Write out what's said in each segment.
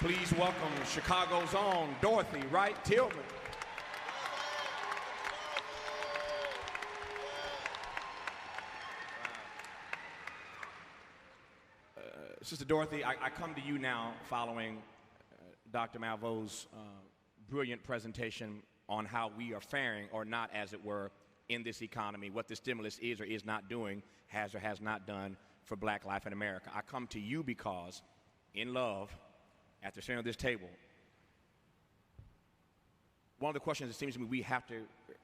Please welcome Chicago's own Dorothy, right? Tillman. Sister Dorothy, I come to you now following Dr. Malveau's brilliant presentation on how we are faring, or not, as it were, in this economy, what the stimulus is or is not doing, has or has not done for black life in America. I come to you because, in love, at the center of this table, one of the questions it seems to me we have to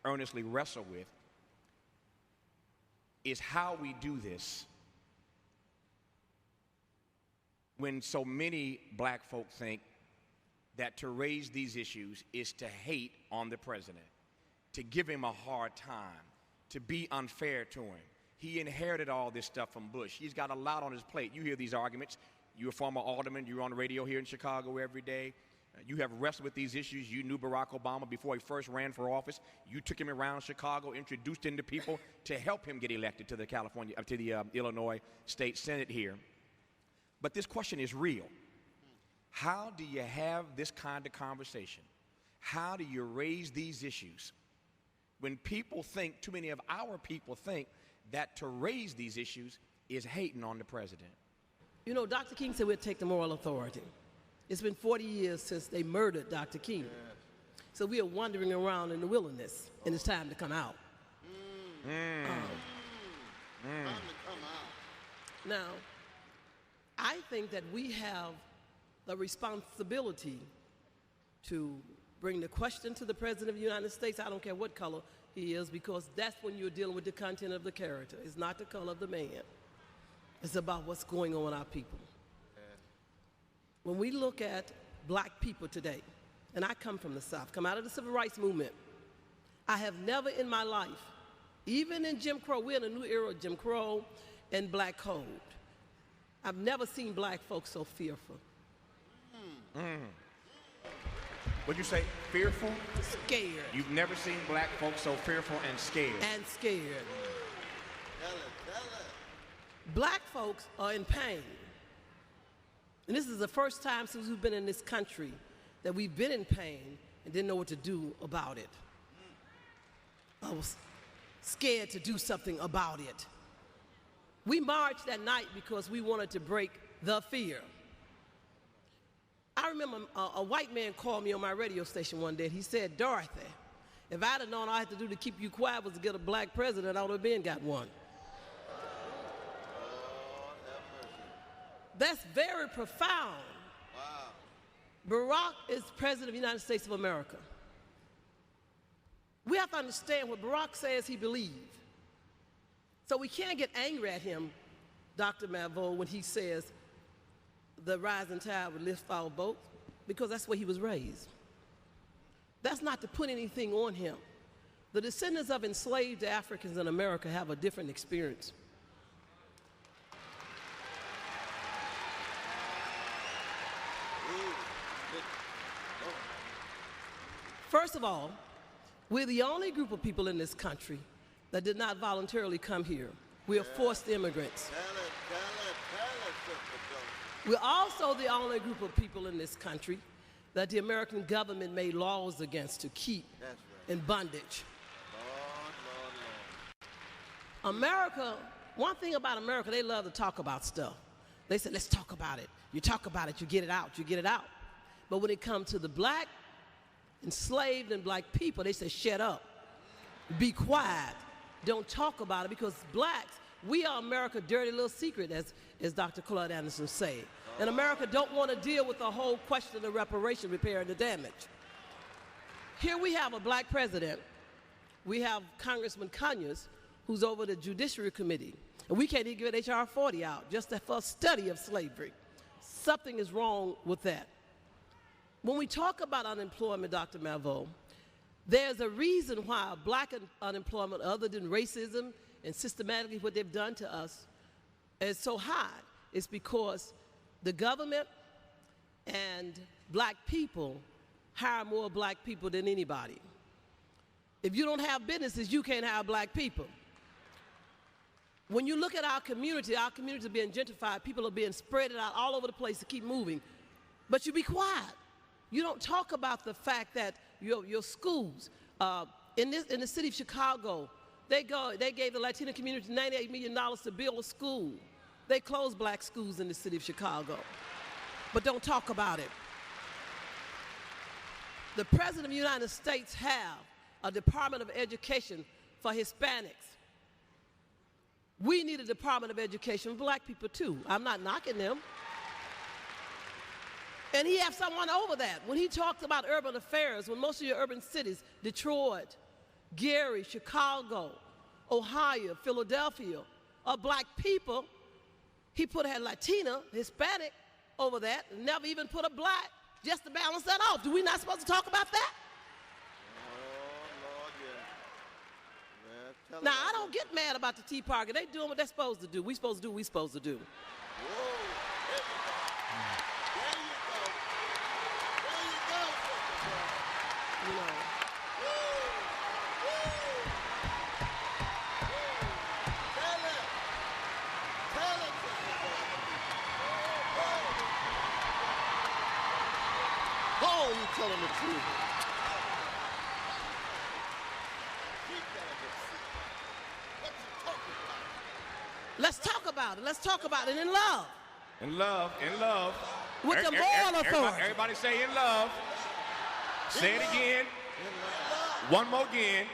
earnestly wrestle with is how we do this when so many black folk think that to raise these issues is to hate on the president, to give him a hard time, to be unfair to him. He inherited all this stuff from Bush. He's got a lot on his plate. You hear these arguments. You're a former alderman. You're on the radio here in Chicago every day. You have wrestled with these issues. You knew Barack Obama before he first ran for office. You took him around Chicago, introduced him to people to help him get elected to the Illinois State Senate here. But this question is real. How do you have this kind of conversation? How do you raise these issues when people think, too many of our people think, that to raise these issues is hating on the president? You know, Dr. King said we'd take the moral authority. It's been 40 years since they murdered Dr. King. So we are wandering around in the wilderness, and it's time to come out. Time to come out. Now, I think that we have the responsibility to bring the question to the President of the United States. I don't care what color he is, because that's when you're dealing with the content of the character. It's not the color of the man. It's about what's going on with our people. When we look at black people today, and I come from the South, come out of the Civil Rights Movement, I have never in my life, even in Jim Crow, we're in a new era of Jim Crow and black code, I've never seen black folks so fearful. What'd you say? Fearful? Scared. You've never seen black folks so fearful and scared. And scared. Tell it. Black folks are in pain. And this is the first time since we've been in this country that we've been in pain and didn't know what to do about it. I was scared to do something about it. We marched that night because we wanted to break the fear. I remember a white man called me on my radio station one day, and he said, "Dorothy, if I'd have known all I had to do to keep you quiet was to get a black president, I would have been got one." That's very profound. Wow. Barack is president of the United States of America. We have to understand what Barack says he believes. So we can't get angry at him, Dr. Malveau, when he says the rising tide would lift all boats, because that's where he was raised. That's not to put anything on him. The descendants of enslaved Africans in America have a different experience. First of all, we're the only group of people in this country that did not voluntarily come here. We are forced immigrants. We're also the only group of people in this country that the American government made laws against to keep in bondage. America, one thing about America, they love to talk about stuff. They say, let's talk about it. You talk about it, you get it out, you get it out. But when it comes to the black, enslaved and black people, they say, shut up, be quiet, don't talk about it, because blacks, we are America's dirty little secret, as Dr. Claude Anderson said. And America don't want to deal with the whole question of reparation, repair, and the damage. Here we have a black president. We have Congressman Conyers, who's over the Judiciary Committee. And we can't even get H.R. 40 out, just for a study of slavery. Something is wrong with that. When we talk about unemployment, Dr. Malveau, there's a reason why black unemployment, other than racism and systematically what they've done to us, is so high. It's because the government and black people hire more black people than anybody. If you don't have businesses, you can't hire black people. When you look at our community is being gentrified. People are being spread out all over the place to keep moving. But you be quiet. You don't talk about the fact that your schools, in the city of Chicago, they gave the Latino community $98 million to build a school. They closed black schools in the city of Chicago, but don't talk about it. The President of the United States have a Department of Education for Hispanics. We need a Department of Education for black people too. I'm not knocking them. And he has someone over that. When he talked about urban affairs, when most of your urban cities, Detroit, Gary, Chicago, Ohio, Philadelphia, are black people, he put a Latina, Hispanic over that, and never even put a black, just to balance that off. Do we not supposed to talk about that? Oh, Lord, yeah. Now, I don't get mad about the Tea Party. They doing what they're supposed to do. We supposed to do what we supposed to do. Whoa. There you go. There you go. You know. Oh, you telling the truth. Keep telling the truth. What you talking about? Let's talk about it. Let's talk about it in love. In love, in love. With the moral authority. Everybody say in love. Say it again. One more again.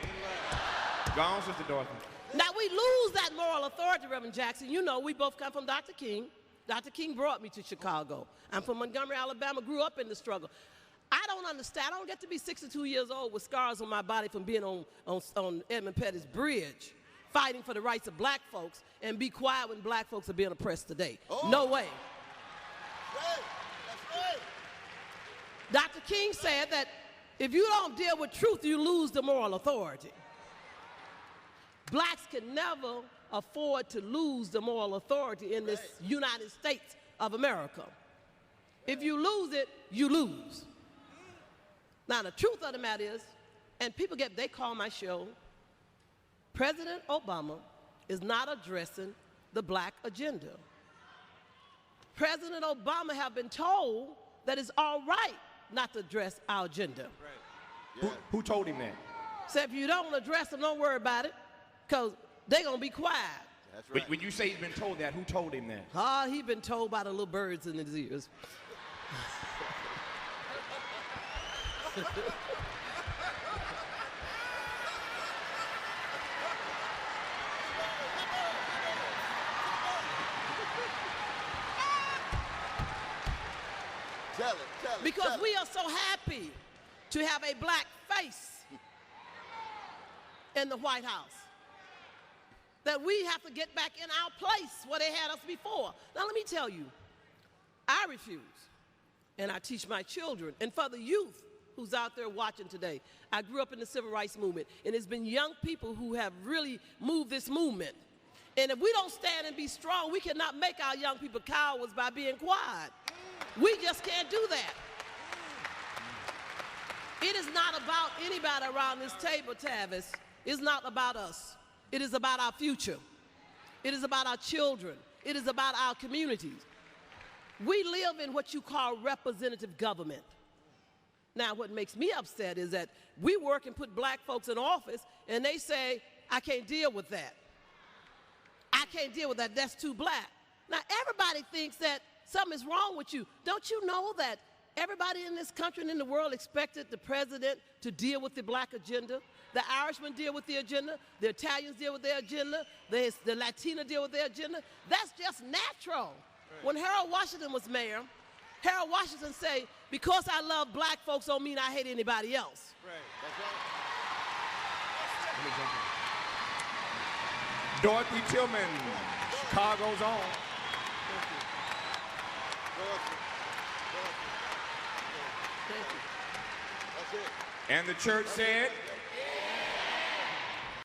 Go on, Sister Dorothy. Now, we lose that moral authority, Reverend Jackson. You know, we both come from Dr. King. Dr. King brought me to Chicago. I'm from Montgomery, Alabama, grew up in the struggle. I don't understand. I don't get to be 62 years old with scars on my body from being on Edmund Pettus Bridge, fighting for the rights of black folks, and be quiet when black folks are being oppressed today. Oh. No way. Right. That's right. Dr. King said that if you don't deal with truth, you lose the moral authority. Blacks can never afford to lose the moral authority in this United States of America. If you lose it, you lose. Now, the truth of the matter is, and people they call my show, President Obama is not addressing the black agenda. President Obama have been told that it's all right not to address our agenda. Right. Yeah. Who told him that? So if you don't address them, don't worry about it, because they're going to be quiet. That's right. When you say he's been told that, who told him that? Ah, he's been told by the little birds in his ears. Tell it. Because we are so happy to have a black face in the White House that we have to get back in our place where they had us before. Now, let me tell you, I refuse, and I teach my children, and for the youth who's out there watching today, I grew up in the civil rights movement, and it's been young people who have really moved this movement. And if we don't stand and be strong, we cannot make our young people cowards by being quiet. We just can't do that. It is not about anybody around this table, Tavis. It's not about us. It is about our future. It is about our children. It is about our communities. We live in what you call representative government. Now, what makes me upset is that we work and put black folks in office, and they say, I can't deal with that. I can't deal with that. That's too black. Now, everybody thinks that something is wrong with you. Don't you know that everybody in this country and in the world expected the president to deal with the black agenda? The Irishmen deal with the agenda. The Italians deal with their agenda. The Latino deal with their agenda. That's just natural. Right. When Harold Washington was mayor, Harold Washington said, because I love black folks don't mean I hate anybody else. Right. That's right. Dorothy Tillman, Chicago's own. Thank you. That's it. And the church said,